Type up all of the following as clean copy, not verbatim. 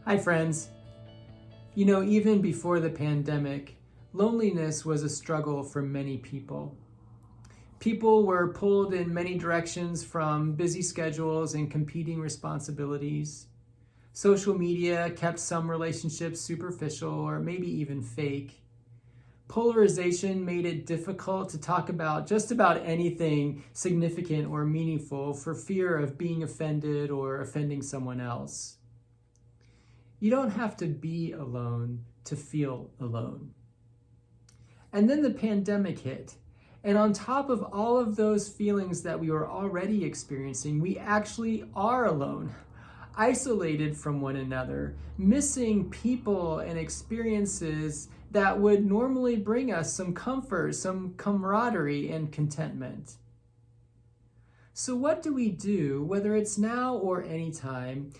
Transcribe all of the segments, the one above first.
Hi, friends. Even before the pandemic, loneliness was a struggle for many people. People were pulled in many directions from busy schedules and competing responsibilities. Social media kept some relationships superficial or maybe even fake. Polarization made it difficult to talk about just about anything significant or meaningful for fear of being offended or offending someone else. You don't have to be alone to feel alone. And then the pandemic hit. And on top of all of those feelings that we were already experiencing, we actually are alone, isolated from one another, missing people and experiences that would normally bring us some comfort, some camaraderie and contentment. So what do we do, whether it's now or anytime,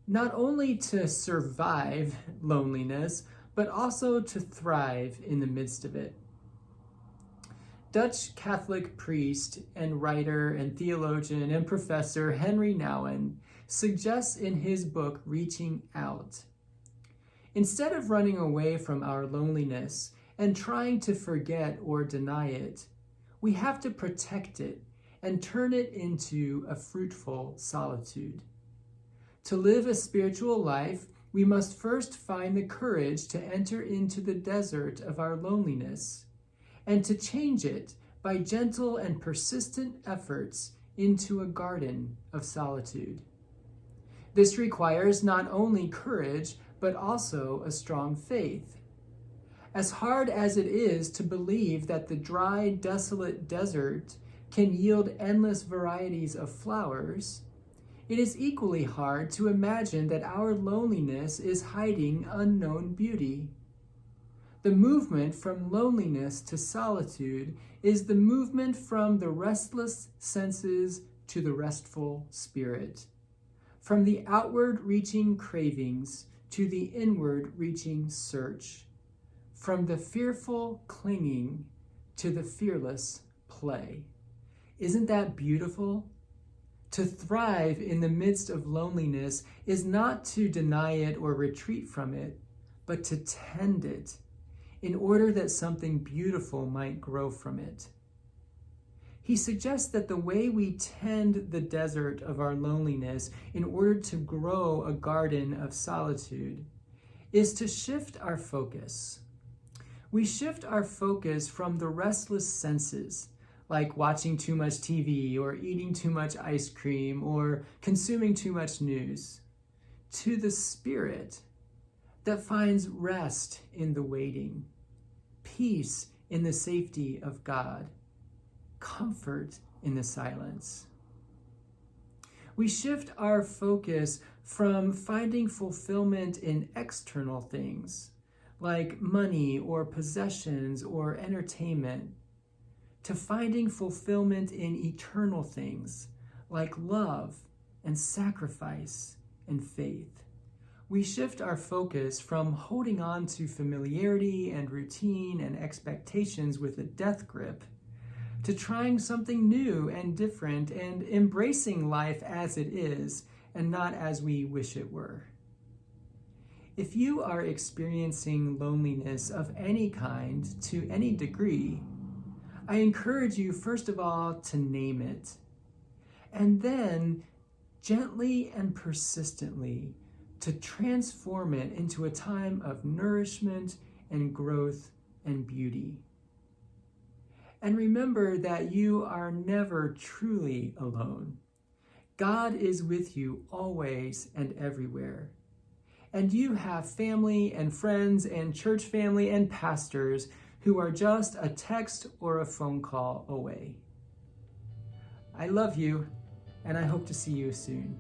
not only to survive loneliness, but also to thrive in the midst of it? Dutch Catholic priest and writer and theologian and professor Henry Nouwen suggests in his book, Reaching Out, instead of running away from our loneliness and trying to forget or deny it, we have to protect it and turn it into a fruitful solitude. To live a spiritual life, we must first find the courage to enter into the desert of our loneliness and to change it by gentle and persistent efforts into a garden of solitude. This requires not only courage, but also a strong faith. As hard as it is to believe that the dry, desolate desert can yield endless varieties of flowers, it is equally hard to imagine that our loneliness is hiding unknown beauty. The movement from loneliness to solitude is the movement from the restless senses to the restful spirit, from the outward-reaching cravings to the inward-reaching search, from the fearful clinging to the fearless play. Isn't that beautiful? To thrive in the midst of loneliness is not to deny it or retreat from it, but to tend it in order that something beautiful might grow from it. He suggests that the way we tend the desert of our loneliness in order to grow a garden of solitude is to shift our focus. We shift our focus from the restless senses, like watching too much TV or eating too much ice cream or consuming too much news, to the spirit that finds rest in the waiting, peace in the safety of God, comfort in the silence. We shift our focus from finding fulfillment in external things, like money or possessions or entertainment, to finding fulfillment in eternal things like love and sacrifice and faith. We shift our focus from holding on to familiarity and routine and expectations with a death grip to trying something new and different and embracing life as it is and not as we wish it were. If you are experiencing loneliness of any kind to any degree, I encourage you, first of all, to name it, and then gently and persistently to transform it into a time of nourishment and growth and beauty. And remember that you are never truly alone. God is with you always and everywhere. And you have family and friends and church family and pastors who are just a text or a phone call away. I love you, and I hope to see you soon.